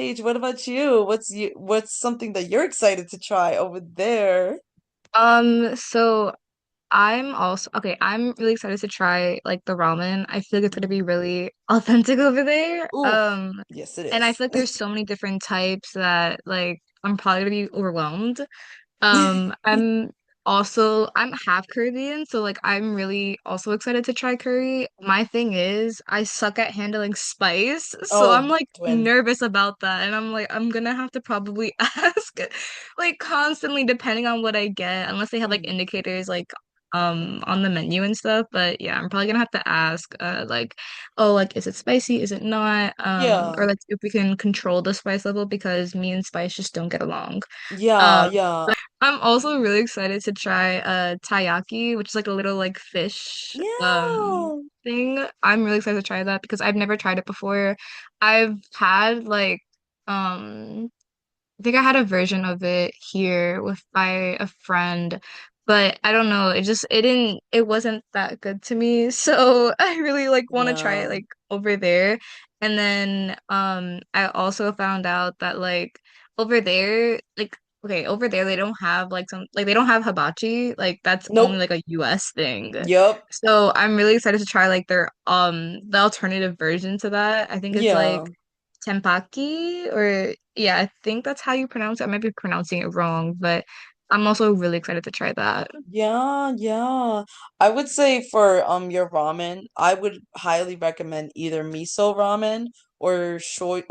Paige, what about you? What's something that you're excited to try over there? So I'm also okay, I'm really excited to try like the ramen. I feel like it's gonna be really authentic over there. Ooh, yes, it And I is. feel like there's so many different types that like I'm probably gonna be overwhelmed. I'm half Caribbean, so like I'm really also excited to try curry. My thing is I suck at handling spice, so I'm Oh, like twin. nervous about that. And I'm like I'm gonna have to probably ask like constantly depending on what I get, unless they have like Mm. indicators like on the menu and stuff. But yeah, I'm probably gonna have to ask like, oh, like is it spicy? Is it not? Yeah, Or like if we can control the spice level because me and spice just don't get along. yeah, Um yeah, I'm also really excited to try taiyaki, which is like a little like fish yeah. thing. I'm really excited to try that because I've never tried it before. I've had like I think I had a version of it here with by a friend, but I don't know, it wasn't that good to me. So I really like want to try it Yeah. like over there. And then I also found out that like over there like okay, over there they don't have like they don't have hibachi. Like that's only Nope. like a US thing. Yep. So I'm really excited to try like their the alternative version to that. I think it's like Yeah. Tempaki or yeah, I think that's how you pronounce it. I might be pronouncing it wrong, but I'm also really excited to try that. Yeah, yeah. I would say for your ramen, I would highly recommend either miso ramen or shoyu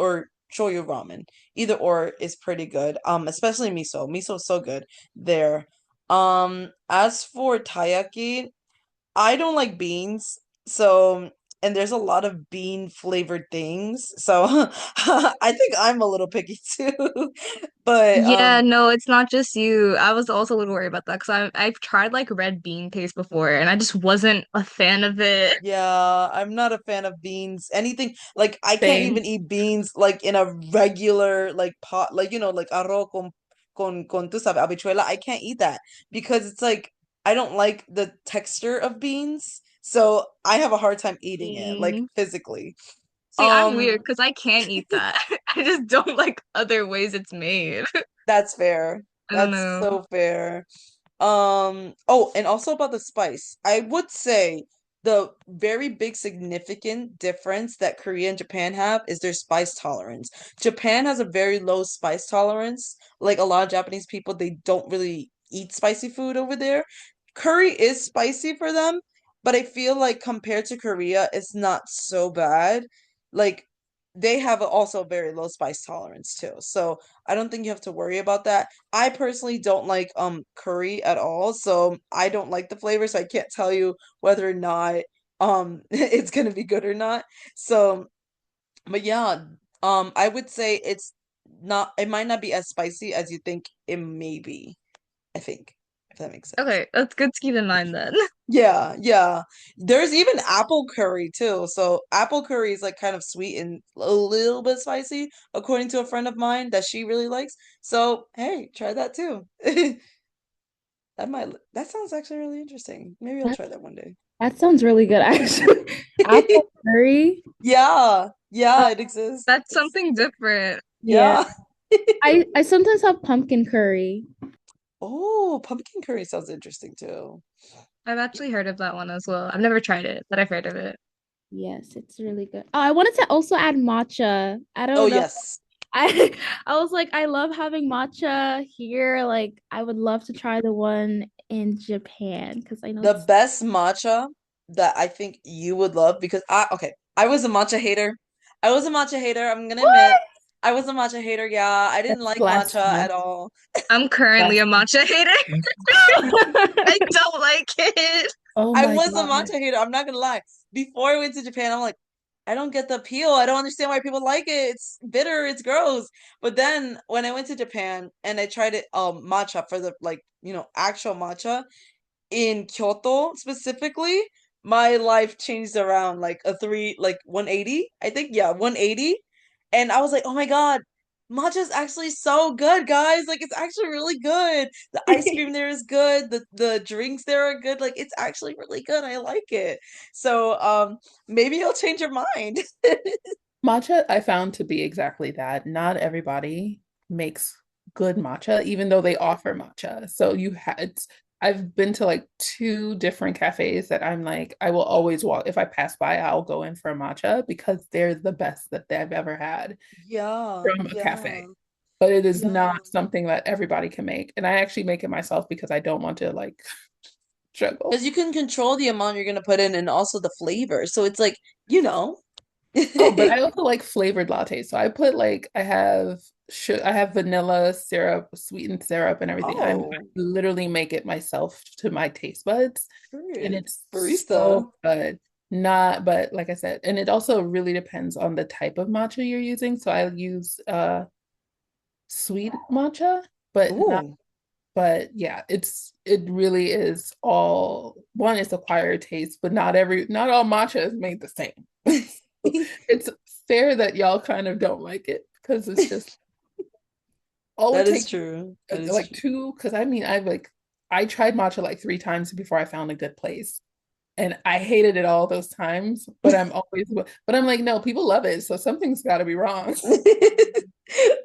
ramen. Either or is pretty good. Especially miso. Miso is so good there. As for taiyaki, I don't like beans, so and there's a lot of bean flavored things, so I think I'm a little picky too. But Yeah, no, it's not just you. I was also a little worried about that because I've tried like red bean paste before and I just wasn't a fan of it. yeah, I'm not a fan of beans. Anything like I can't Same. even eat beans like in a regular like pot, like like arroz con tú sabes habichuela. I can't eat that because it's like I don't like the texture of beans, so I have a hard time eating it like Mm. physically. See, I'm weird Um, because I can't eat that. I just don't like other ways it's made. that's fair. I don't That's know. so fair. Oh, and also about the spice. I would say the very big significant difference that Korea and Japan have is their spice tolerance. Japan has a very low spice tolerance. Like a lot of Japanese people, they don't really eat spicy food over there. Curry is spicy for them, but I feel like compared to Korea, it's not so bad. Like they have also a very low spice tolerance too. So I don't think you have to worry about that. I personally don't like curry at all, so I don't like the flavor, so I can't tell you whether or not it's gonna be good or not. So, but yeah, I would say it might not be as spicy as you think it may be, I think, if that makes sense. Okay, that's good to keep in mind then. Yeah, yeah. There's even apple curry too. So apple curry is like kind of sweet and a little bit spicy, according to a friend of mine that she really likes. So, hey, try that too. That sounds actually really interesting. Maybe I'll That try that one day. that sounds really good, actually. Apple curry. Yeah, Uh, yeah, it exists. That's something different. yeah. Yeah. I sometimes have pumpkin curry. Oh, pumpkin curry sounds interesting too. I've actually heard of that one as well. I've never tried it, but I've heard of it. Yes, it's really good. Oh, I wanted to also add matcha. I Oh, don't know. yes. I I was like, I love having matcha here. Like, I would love to try the one in Japan because I know The it's best matcha that I think you would love because I was a matcha hater. I was a matcha hater, I'm gonna admit. what? I was a matcha hater, yeah. I didn't That's like matcha blasphemous. at all. I'm currently a Blasphemous. matcha hater. I don't like it. Oh I my was a God. matcha hater, I'm not gonna lie. Before I went to Japan, I'm like, I don't get the appeal. I don't understand why people like it. It's bitter, it's gross. But then when I went to Japan and I tried it matcha for the like, actual matcha, in Kyoto specifically, my life changed around like 180. I think, yeah, 180. And I was like, oh my God, matcha is actually so good, guys. Like it's actually really good. The ice cream there is good. The drinks there are good. Like it's actually really good. I like it. So maybe you'll change your mind. Matcha, I found to be exactly that. Not everybody makes good matcha, even though they offer matcha. So you had, I've been to like two different cafes that I'm like, I will always walk. If I pass by, I'll go in for a matcha because they're the best that I've ever had Yeah, from a yeah, cafe. But it is yeah. not something that everybody can make. And I actually make it myself because I don't want to like Because struggle. you can control the amount you're gonna put in and also the flavor. So it's like, you know. Oh, but I also like flavored lattes. So I put like I have vanilla syrup, sweetened syrup and everything. I Oh, literally make it myself to my taste buds and period. it's Barista. so good. Not, but like I said, and it also really depends on the type of matcha you're using. So I use sweet matcha, but not Ooh. but yeah, it really is all one is acquired taste, but not all matcha is made the same. It's fair that y'all kind of don't like it because it's just all it That is takes true. That is like true. two because I tried matcha like three times before I found a good place. And I hated it all those times, but I'm like, no, people love it, so something's got to be wrong.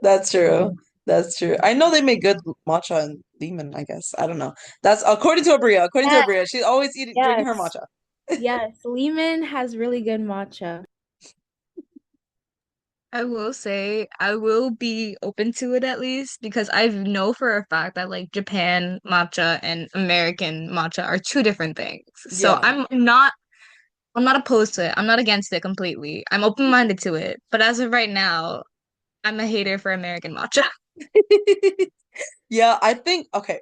That's true. That's true. I know they make good matcha and lemon, I guess. I don't know. That's according to Abreya. According to Yes, Abreya, she's always eating drinking her yes, matcha. yes. Lehman has really good matcha. I will say I will be open to it at least because I know for a fact that like Japan matcha and American matcha are two different things. So Yeah. I'm not opposed to it. I'm not against it completely. I'm open-minded to it. But as of right now, I'm a hater for American matcha. Yeah, I think okay.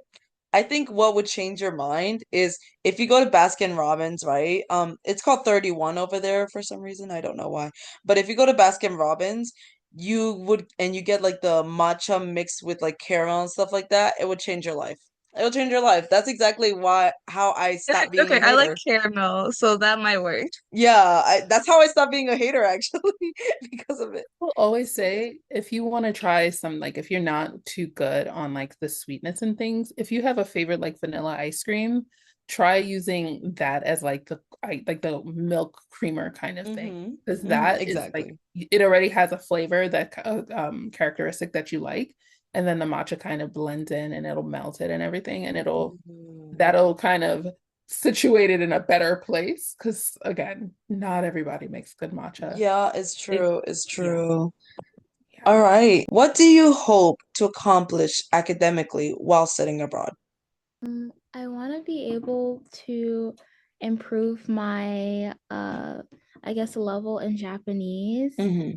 I think what would change your mind is if you go to Baskin Robbins, right? It's called 31 over there for some reason. I don't know why. But if you go to Baskin Robbins, you would and you get like the matcha mixed with like caramel and stuff like that, it would change your life. It will change your life. That's exactly why how I stopped being a Okay, I like hater. caramel, so that might work. Yeah, that's how I stopped being a hater actually because of it. Will always say if you want to try some like if you're not too good on like the sweetness and things, if you have a favorite like vanilla ice cream, try using that as like like the milk creamer kind of thing because that is like Exactly. it already has a flavor that characteristic that you like, and then the matcha kind of blends in and it'll melt it and everything, and Mhm. that'll kind of situate it in a better place because again, not everybody makes good matcha. Yeah, it's It, true. It's yeah. true. All Yeah. right. What do you hope to accomplish academically while studying abroad? I want to be able to improve my I guess level in Japanese. Hmm.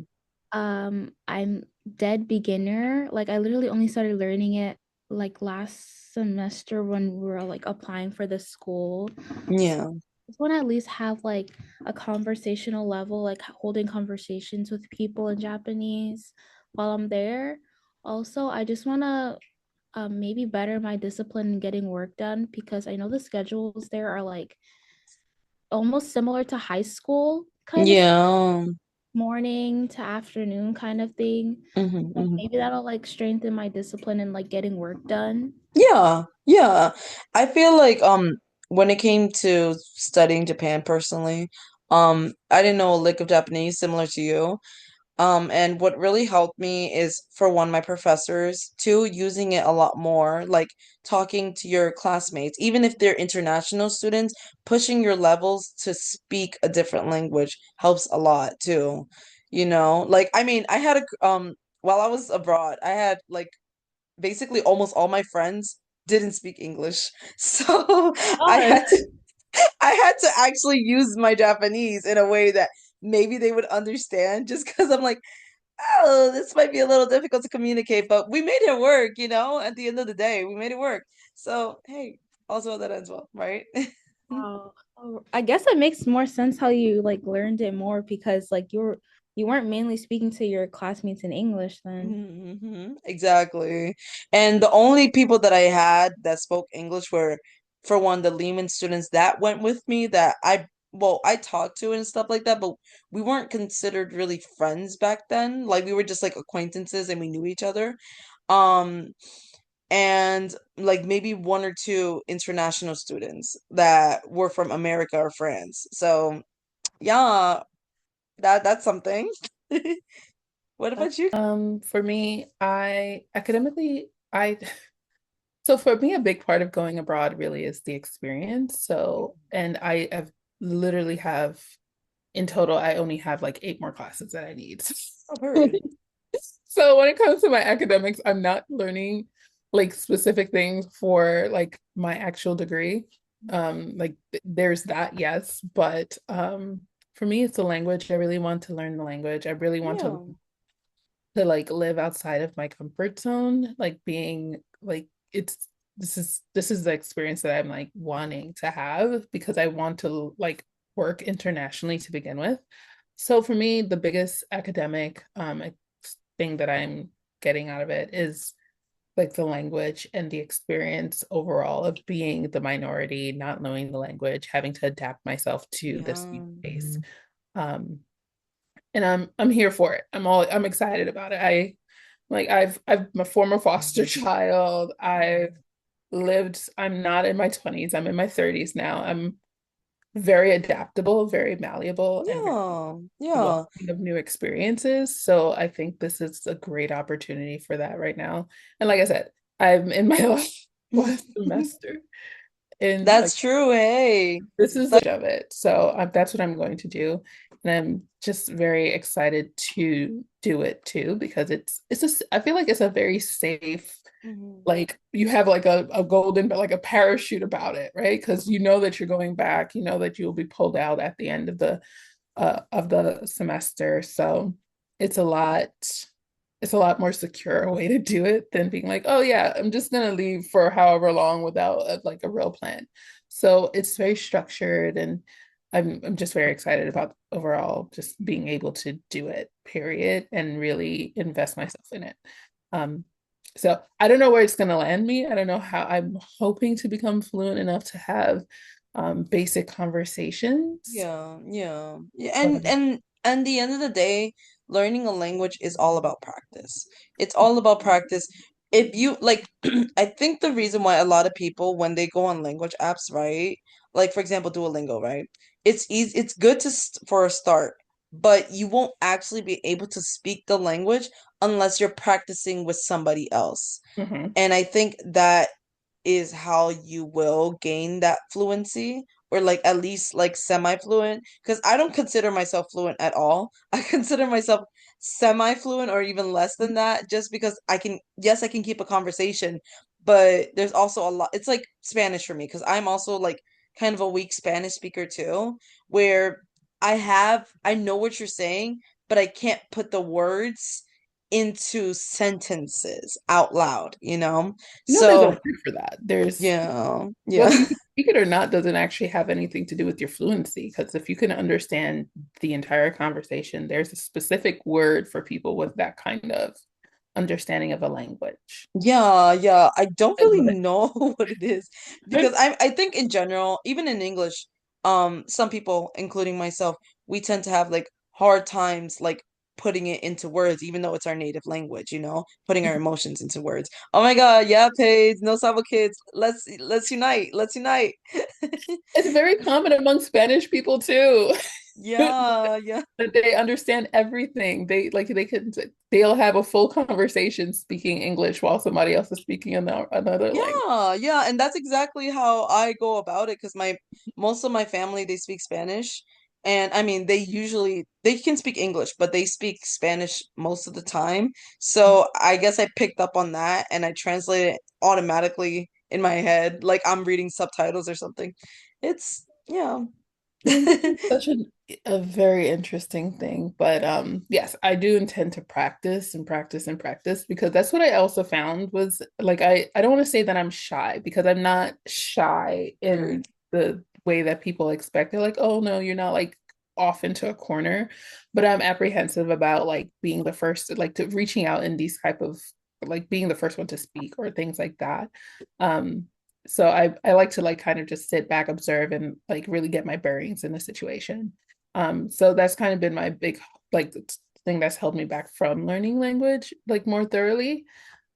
I'm dead beginner. Like I literally only started learning it like last semester when we were like applying for the school. So Yeah. I just want to at least have like a conversational level, like holding conversations with people in Japanese while I'm there. Also, I just want to maybe better my discipline in getting work done because I know the schedules there are like almost similar to high school kind of Yeah. morning to afternoon kind of thing. So Hmm. maybe that'll like strengthen my discipline in like getting work done. Yeah. Yeah. I feel like when it came to studying Japan personally, I didn't know a lick of Japanese similar to you. And what really helped me is, for one, my professors, two, using it a lot more, like talking to your classmates, even if they're international students, pushing your levels to speak a different language helps a lot too. Like I mean, I had while I was abroad, I had like basically almost all my friends didn't speak English. So I God. had to I had to actually use my Japanese in a way that maybe they would understand just because I'm like, oh, this might be a little difficult to communicate, but we made it work, at the end of the day, we made it work. So, hey, also that ends well, right? Oh, I guess it makes more sense how you like learned it more because like you weren't mainly speaking to your classmates in English then. Exactly. And the only people that I had that spoke English were, for one, the Lehman students that went with me that I talked to and stuff like that, but we weren't considered really friends back then. Like we were just like acquaintances and we knew each other. Um, and like maybe one or two international students that were from America or France. So yeah, that's something. What about you? For me, I academically, I so for me, a big part of going abroad really is the experience. So, and I have literally have in total, I only have like 8 more classes that I need. Oh, period. So when it comes to my academics, I'm not learning like specific things for like my actual degree. Like there's that, yes, but for me, it's the language. I really want to learn the language. I really want Yeah. to like live outside of my comfort zone, like being like it's this is the experience that I'm like wanting to have because I want to like work internationally to begin with. So for me, the biggest academic thing that I'm getting out of it is like the language and the experience overall of being the minority, not knowing the language, having to adapt myself to this new Yeah. space. Um, and I'm here for it. I'm excited about it. I'm a former foster child. I'm not in my 20s. I'm in my 30s now. I'm very adaptable, very malleable, and very Yeah. Yeah. welcoming of new experiences. So I think this is a great opportunity for that right now. And like I said, I'm in my last semester in like That's true. Hey. this is the of it. So that's what I'm going to do. And I'm just very excited to do it too because it's just I feel like it's a very safe Mhm. like you have like a golden but like a parachute about it, right? Because you know that you're going back, you know that you'll be pulled out at the end of the semester. So it's a lot it's a lot more secure way to do it than being like, oh yeah, I'm just gonna leave for however long without like a real plan. So it's very structured and I'm just very excited about overall just being able to do it, period, and really invest myself in it. Um, so I don't know where it's gonna land me. I don't know how I'm hoping to become fluent enough to have basic conversations. Yeah, yeah. Yeah, But and the end of the day, learning a language is all about practice. It's all about practice. If you like, I think the reason why a lot of people when they go on language apps, right? Like for example, Duolingo, right? It's easy, it's good to for a start, but you won't actually be able to speak the language unless you're practicing with somebody else. mhm. And I think that is how you will gain that fluency or like at least like semi-fluent because I don't consider myself fluent at all. I consider myself semi-fluent or even less than that just because I can yes, I can keep a conversation, but there's also a lot it's like Spanish for me because I'm also like kind of a weak Spanish speaker too, where I know what you're saying, but I can't put the words into sentences out loud, you know? You know, there's a So word for that. There's yeah, yeah, whether you can speak it or not doesn't actually have anything to do with your fluency. Because if you can understand the entire conversation, there's a specific word for people with that kind of understanding of a language. yeah. I don't I really love know what it is because it. I think in general, even in English, some people, including myself, we tend to have like hard times like putting it into words, even though it's our native language, you know, putting our emotions into words. Oh my God, yeah, Paige, no sabo kids, let's unite, let's unite. It's very common among Spanish people too. Yeah, yeah. That they understand everything. They'll have a full conversation speaking English while somebody else is speaking another language. Yeah, and that's exactly how I go about it because my most of my family they speak Spanish. And I mean they can speak English, but they speak Spanish most of the time. So I guess I picked up on that and I translate it automatically in my head, like I'm reading subtitles or something. It's yeah. Language is such a very interesting thing, but yes, I do intend to practice and practice and practice because that's what I also found was like I don't want to say that I'm shy because I'm not shy in Word. the way that people expect. They're like, "Oh no, you're not like off into a corner," but I'm apprehensive about like being the first like to reaching out in these type of like being the first one to speak or things like that. Um so I like to like kind of just sit back, observe, and like really get my bearings in the situation. So that's kind of been my big like thing that's held me back from learning language like more thoroughly.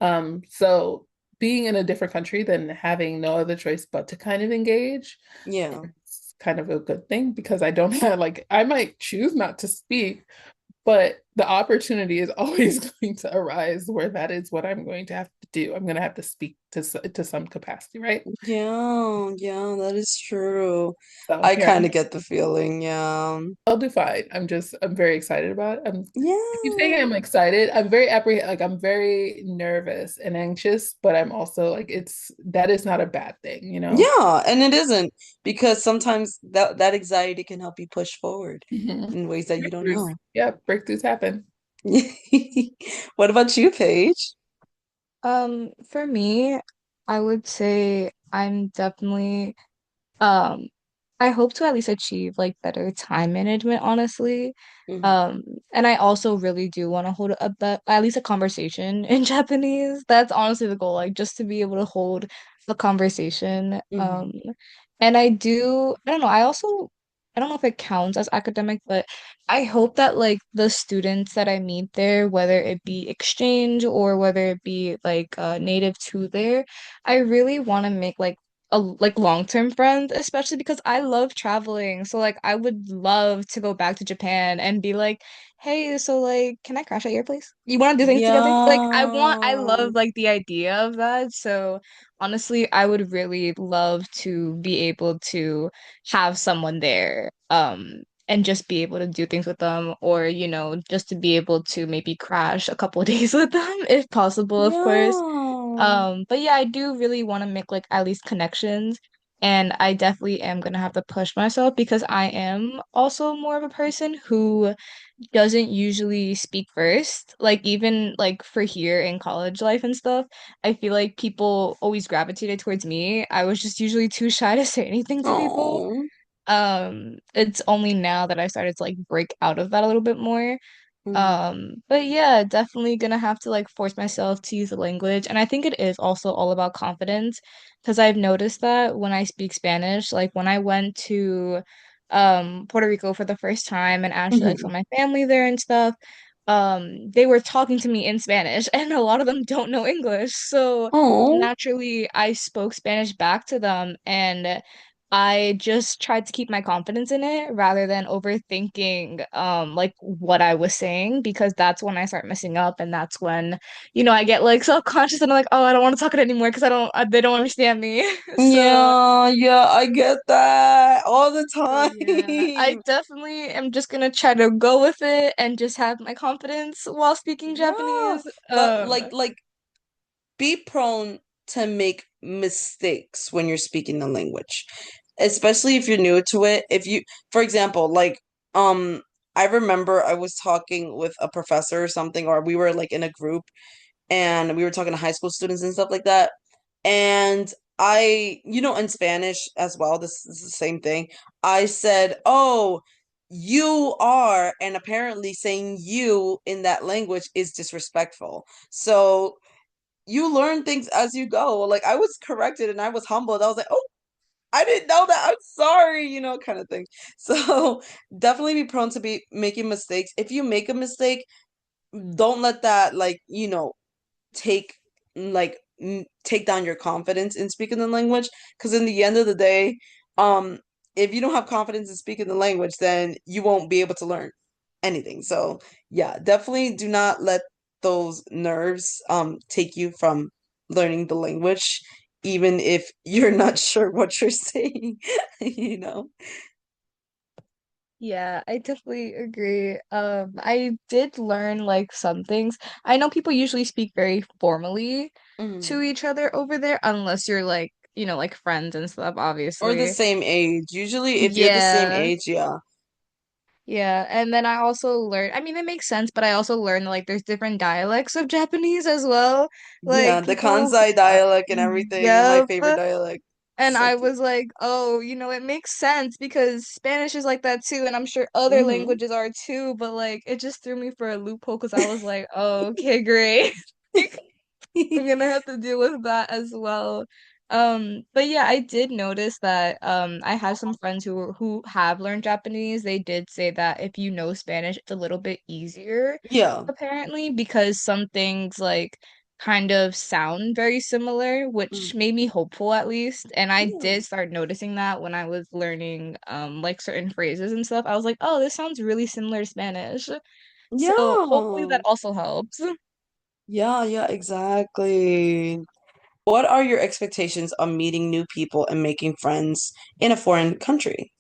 So being in a different country than having no other choice but to kind of engage Yeah. is kind of a good thing because I don't have like I might choose not to speak, but the opportunity is always going to arise where that is what I'm going to have to do. I'm going to have to speak to some capacity, right? Yeah, yeah, that is true. So I here kind I'm of get the feeling, yeah. I'll do fine. I'm very excited about it. I keep saying Yeah. I'm excited. I'm very like I'm very nervous and anxious, but I'm also like that is not a bad thing, you know? Yeah, and it isn't because sometimes that anxiety can help you push forward Mhm. in ways that you don't Breakthroughs. know. Yeah, breakthroughs happen. What about you, Paige? For me, I would say I'm definitely Um, I hope to at least achieve like better time management, honestly. Mhm, Um, and I also really do want to hold at least a conversation in Japanese. That's honestly the goal, like just to be able to hold a conversation. mhm. And I don't know, I don't know if it counts as academic, but I hope that like the students that I meet there, whether it be exchange or whether it be like native to there, I really want to make like long-term friends, especially because I love traveling. So like I would love to go back to Japan and be like, hey, so like can I crash at your place? You want to do things together? Like I Yeah. love like the idea of that. So honestly, I would really love to be able to have someone there. And just be able to do things with them, or just to be able to maybe crash a couple of days with them if possible, of course. Yeah. But yeah, I do really want to make like at least connections. And I definitely am gonna have to push myself because I am also more of a person who doesn't usually speak first. Like even like for here in college life and stuff, I feel like people always gravitated towards me. I was just usually too shy to say anything to people. Oh. It's only now that I started to like break out of that a little bit more. Mhm. But yeah, definitely gonna have to like force myself to use the language. And I think it is also all about confidence because I've noticed that when I speak Spanish, like when I went to Puerto Rico for the first time and actually like saw Mhm. my family there and stuff, they were talking to me in Spanish and a lot of them don't know English. So Oh. naturally I spoke Spanish back to them and I just tried to keep my confidence in it rather than overthinking like what I was saying because that's when I start messing up and that's when I get like self-conscious and I'm like, oh, I don't want to talk it anymore because they don't understand me. So Yeah, yeah, I get that all the so yeah, I time. definitely am just gonna try to go with it and just have my confidence while speaking Yeah, Japanese. but like be prone to make mistakes when you're speaking the language, especially if you're new to it. If you, for example, like, um, I remember I was talking with a professor or something, or we were like in a group and we were talking to high school students and stuff like that. And in Spanish as well, this is the same thing. I said, "Oh, you are," and apparently saying you in that language is disrespectful. So you learn things as you go. Like I was corrected and I was humbled. I was like, "Oh, I didn't know that. I'm sorry," kind of thing. So definitely be prone to be making mistakes. If you make a mistake, don't let that take take down your confidence in speaking the language. Because in the end of the day, um, if you don't have confidence in speaking the language, then you won't be able to learn anything. So yeah, definitely do not let those nerves take you from learning the language, even if you're not sure what you're saying, you know? Yeah, I definitely agree. I did learn like some things. I know people usually speak very formally to Mhm. each other over there, unless you're like, like friends and stuff, Or the obviously. same age. Usually, if you're the same Yeah, age, yeah. yeah. And then I also learned, I mean, it makes sense, but I also learned like there's different dialects of Japanese as well. Yeah, Like the people, Kansai dialect and everything, and my yep. favorite dialect. And So I cute. was like, oh, it makes sense because Spanish is like that too, and I'm sure other Hmm. languages are too, but like it just threw me for a loophole because I was like, oh, okay, great. I'm gonna have to deal with that as well. But yeah, I did notice that I had some friends who have learned Japanese. They did say that if you know Spanish, it's a little bit easier, Yeah. apparently, because some things like kind of sound very similar, which Mhm. made me hopeful at least. And I Yeah. did start noticing that when I was learning like certain phrases and stuff. I was like, oh, this sounds really similar to Spanish. So hopefully Yeah. that also helps. Yeah, yeah, exactly. What are your expectations on meeting new people and making friends in a foreign country?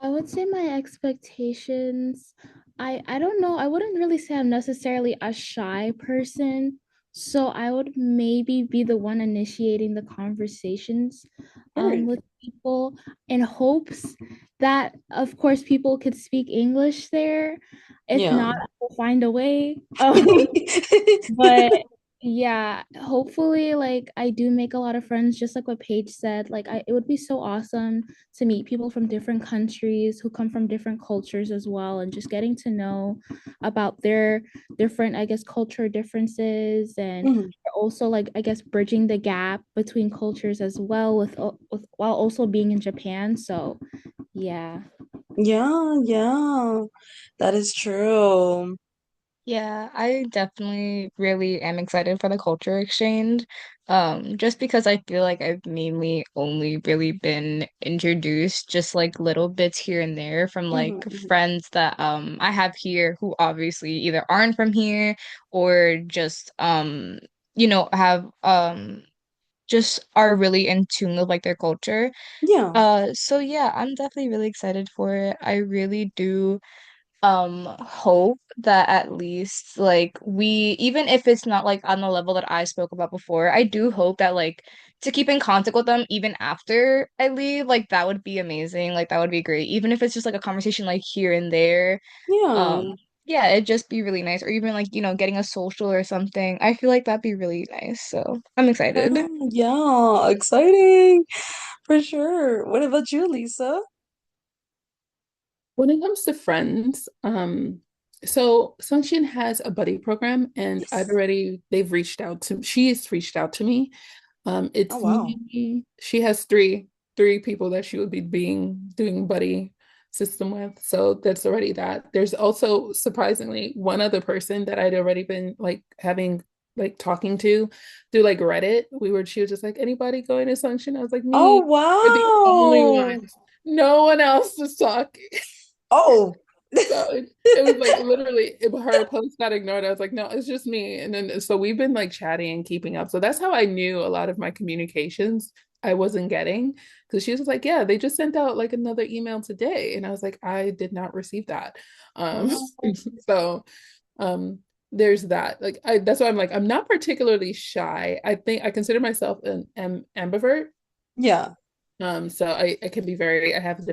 I would say my expectations, I don't know, I wouldn't really say I'm necessarily a shy person, so I would maybe be the one initiating the conversations Word. with people in hopes that of course people could speak English there. If Yeah. not, we'll find a way. But yeah, hopefully like I do make a lot of friends just like what Paige said. Like it would be so awesome to meet people from different countries who come from different cultures as well and just getting to know about their different I guess culture differences and Mhm. also like I guess bridging the gap between cultures as well with while also being in Japan. So, yeah. Yeah, yeah. That is true. Yeah, I definitely really am excited for the culture exchange. Just because I feel like I've mainly only really been introduced just like little bits here and there from like Hmm, hmm. friends that I have here who obviously either aren't from here or just have just are really in tune with like their culture. Yeah, So yeah, I'm definitely really excited for it. I really do hope that at least like we, even if it's not like on the level that I spoke about before, I do hope that like to keep in contact with them even after I leave, like that would be amazing, like that would be great, even if it's just like a conversation like here and there. yeah, Yeah, it'd just be really nice, or even like getting a social or something. I feel like that'd be really nice, so I'm excited. yeah, yeah. Exciting for sure. What about you, Lisa? When it comes to friends, so Sunshine has a buddy program, and Yes. she's reached out to me. Oh, It's wow. me. She has three people that she would be doing buddy system with. So that's already that. There's also surprisingly one other person that I'd already been like having like talking to through like Reddit. She was just like, anybody going to Sunshine? I was like, Oh, me. We're the only wow. ones. No one else was talking. Oh. So it was like literally her post got ignored. I was like, no, it's just me. And then so we've been like chatting and keeping up. So that's how I knew a lot of my communications I wasn't getting because she was like, yeah, they just sent out like another email today. And I was like, I did not receive that. Um, Wow. so um there's that. Like that's why I'm like, I'm not particularly shy. I think I consider myself an ambivert. Yeah. So I can be I have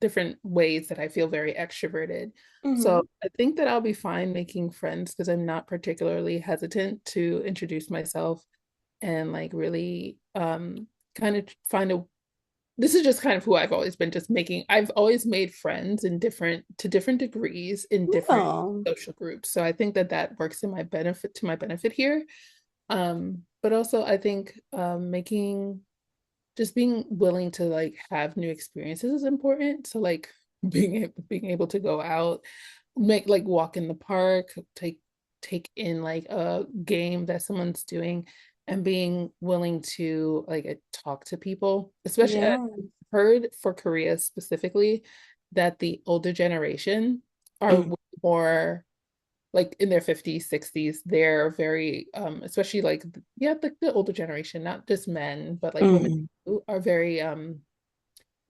different ways that I feel very extroverted. Hmm. So I think that I'll be fine making friends because I'm not particularly hesitant to introduce myself and like really kind of find a this is just kind of who I've always been just making I've always made friends in different degrees in different Yeah. social groups. So I think that that works to my benefit here. But also I think making just being willing to like have new experiences is important. So like being able to go out, make like walk in the park, take in like a game that someone's doing, and being willing to like talk to people. Especially I've Yeah. heard for Korea specifically that the older generation are Mm. way more like in their 50s, 60s, they're very especially like yeah, the older generation, not just men, but like women Mm. too, are very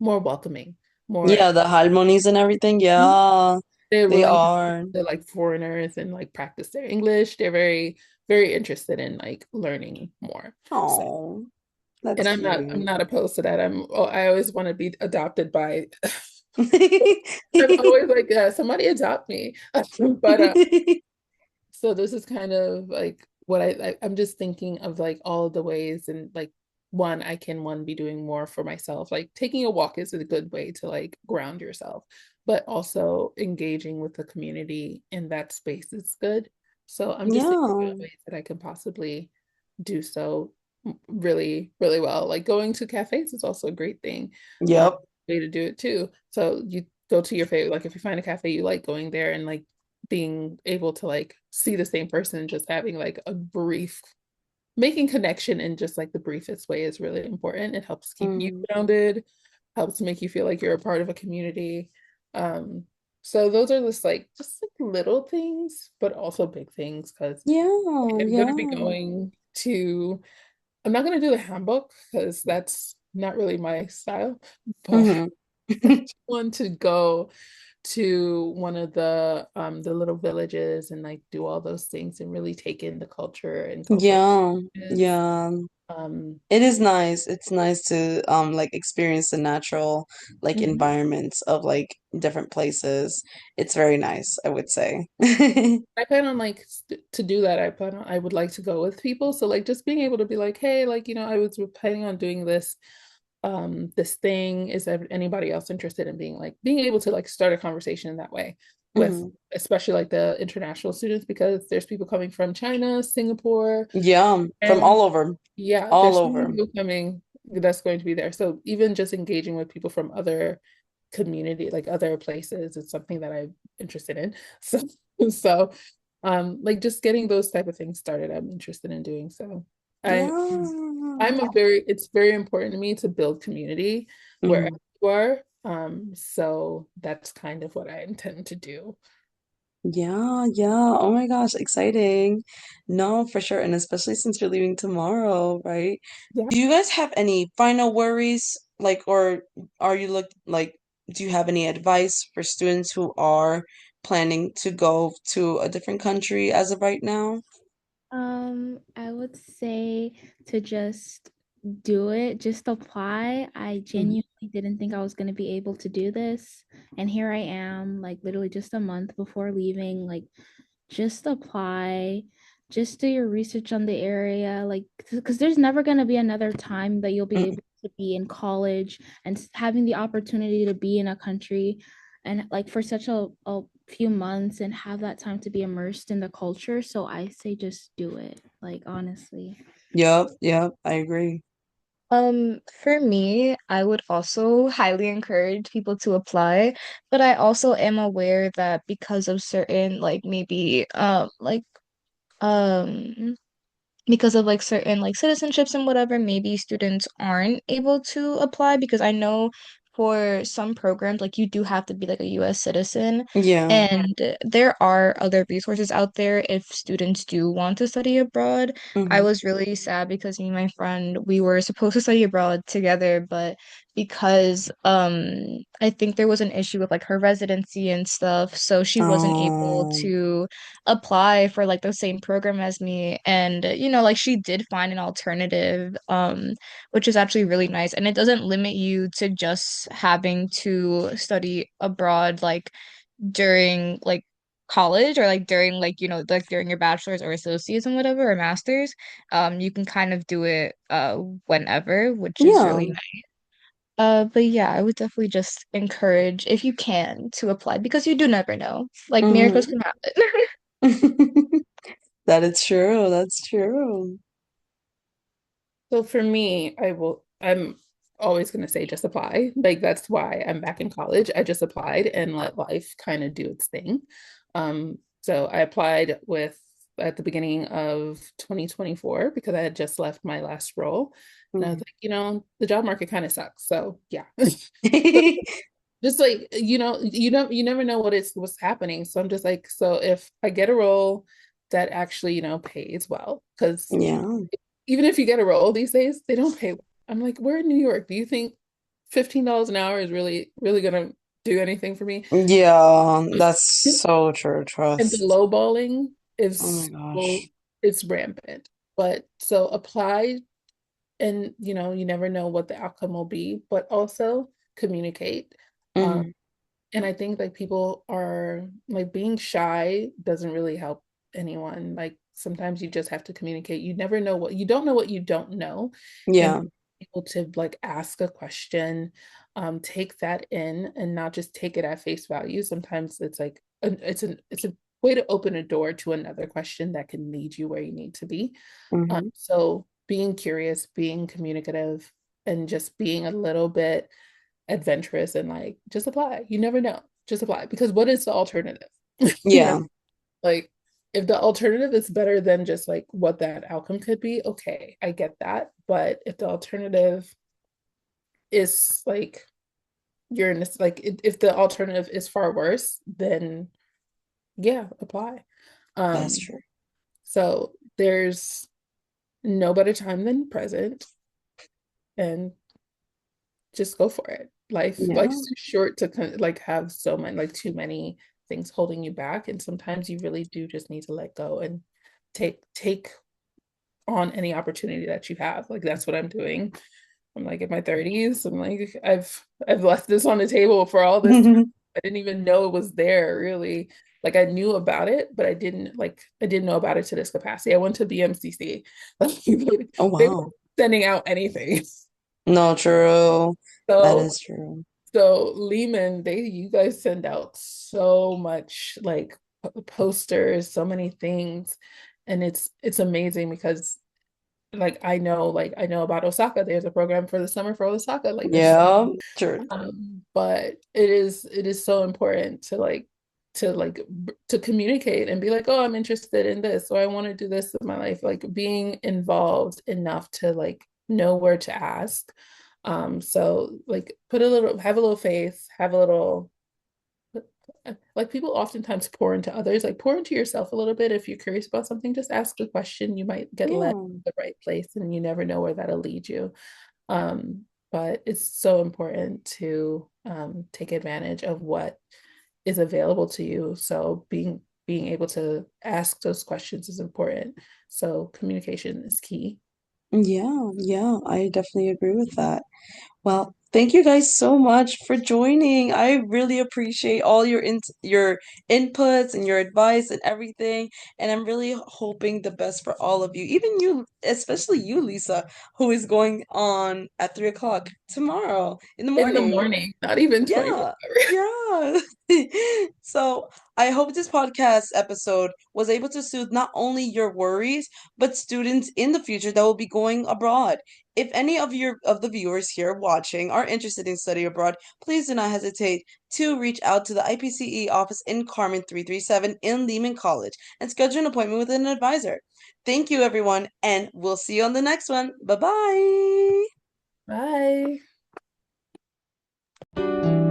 more welcoming, more Yeah, the harmonies and everything. Yeah, they're they willing are. to like foreigners and like practice their English. They're very interested in like learning more. So Oh, that's and I'm cute. not opposed to that. I always want to be adopted by I'm always like, yeah, somebody adopt me. But so this is kind of like what I'm just thinking of like all of the ways and like one be doing more for myself. Like taking a walk is a good way to like ground yourself, but also engaging with the community in that space is good. So I'm just thinking Yeah. of ways that I can possibly do so really, really well. Like going to cafes is also a great thing. Yep. Way to do it too. So you go to your favorite, like if you find a cafe you like going there and like being able to like see the same person, just having like a brief making connection in just like the briefest way is really important. It helps keep you Mm. grounded, helps make you feel like you're a part of a community. Um, So those are just like little things, but also big things because Yeah, I'm gonna be yeah. going to I'm not gonna do the handbook because that's not really my style, but Hmm. I just want to go to one of the little villages and like do all those things and really take in the culture and cultural Yeah, practices. yeah. Um, It is nice. It's nice to like experience the natural like mhm. environments of like different places. It's very nice, I would say. I plan on to do that. I would like to go with people. So like just being able to be like, hey, like, I was planning on doing this thing. Is there anybody else interested in being able to like start a conversation in that way with Hmm. especially like the international students because there's people coming from China, Singapore, Yeah, from and all over, yeah, all there's so many over. people coming that's going to be there. So even just engaging with people from other community, like other places, is something that I'm interested in. So so like just getting those type of things started, I'm interested in doing. So I Yeah. I'm a very it's very important to me to build community wherever Mhm. you are. So that's kind of what I intend to do. Yeah, yeah. Oh my gosh, exciting. No, for sure. And especially since you're leaving tomorrow, right? Yeah. Do you guys have any final worries? Like, or are you do you have any advice for students who are planning to go to a different country as of right now? I would say to just do it, just apply. I Mhm. genuinely didn't think I was going to be able to do this. And here I am, like literally just a month before leaving. Like, just apply, just do your research on the area. Like, because there's never going to be another time that you'll be Mm. able to be in college and having the opportunity to be in a country and like for such a few months and have that time to be immersed in the culture. So I say just do it, like honestly. Yep, yep, I agree. For me, I would also highly encourage people to apply, but I also am aware that because of certain like maybe um because of like certain like citizenships and whatever, maybe students aren't able to apply because I know for some programs like you do have to be like a US citizen Yeah. and there are other resources out there if students do want to study abroad. I Hmm. was really sad because me and my friend we were supposed to study abroad together, but because I think there was an issue with like her residency and stuff, so she wasn't able Um, to apply for like the same program as me and like she did find an alternative which is actually really nice and it doesn't limit you to just having to study abroad like during like college or like during like like during your bachelor's or associates and whatever or master's. You can kind of do it whenever, which is yeah. really nice. But yeah, I would definitely just encourage if you can to apply because you do never know, like miracles Hmm. can happen. That is true. That's true. So for me, I'm always going to say just apply. Like that's why I'm back in college. I just applied and let life kind of do its thing. So I applied with at the beginning of 2024 because I had just left my last role. And I was Mhm. like, the job market kind of sucks. So yeah. Just like, you never know what's happening. So I'm just like, so if I get a role that actually, pays well, because Yeah. even if you get a role these days, they don't pay. I'm like, we're in New York. Do you think $15 an hour is really, really gonna do anything for me? Yeah, that's so true. And the Trust. lowballing Oh my is gosh. it's rampant. But so apply and you never know what the outcome will be, but also communicate. Um, Hmm. and I think like people are like being shy doesn't really help anyone. Like sometimes you just have to communicate. You don't know what you don't know. And Yeah. able to like ask a question, take that in and not just take it at face value. Sometimes it's like it's a way to open a door to another question that can lead you where you need to be. Hmm. So being curious, being communicative, and just being a little bit adventurous and like just apply. You never know. Just apply because what is the alternative? You know, Yeah. like if the alternative is better than just like what that outcome could be, okay, I get that. But if the alternative is like you're in this like if the alternative is far worse, then yeah, apply. That's Um, true. so there's no better time than present, and just go for it. Life's Yeah. too short to like have so many like too many things holding you back, and sometimes you really do just need to let go and take on any opportunity that you have. Like that's what I'm doing. I'm like in my 30s. I'm like I've left this on the table for all this time. I didn't even know it was there really. Like I knew about it, but I didn't know about it to this capacity. I went to BMCC. Like Oh they were wow. sending out anything. No, true. That So is true. so Lehman, you guys send out so much like posters, so many things, and it's amazing because like I know about Osaka. There's a program for the summer for Osaka. Like there's Yeah, true. but it is so important to communicate and be like, oh, I'm interested in this, or I want to do this in my life. Like being involved enough to like know where to ask. So like have a little faith, have a little like people oftentimes pour into others, like pour into yourself a little bit. If you're curious about something, just ask a question. You might get led to Yeah. the right place and you never know where that'll lead you. Um, but it's so important to take advantage of what is available to you. So being able to ask those questions is important. So communication is key. Yeah, yeah, I definitely agree with that. Well, thank you guys so much for joining. I really appreciate all your inputs and your advice and everything. And I'm really hoping the best for all of you. Even you, especially you, Lisa, who is going on at 3 o'clock tomorrow in the In the morning. morning, not even 24 Yeah, hours. yeah. So I hope this podcast episode was able to soothe not only your worries, but students in the future that will be going abroad. If any of the viewers here watching are interested in study abroad, please do not hesitate to reach out to the IPCE office in Carmen 337 in Lehman College and schedule an appointment with an advisor. Thank you, everyone, and we'll see you on the next one. Bye bye. Bye.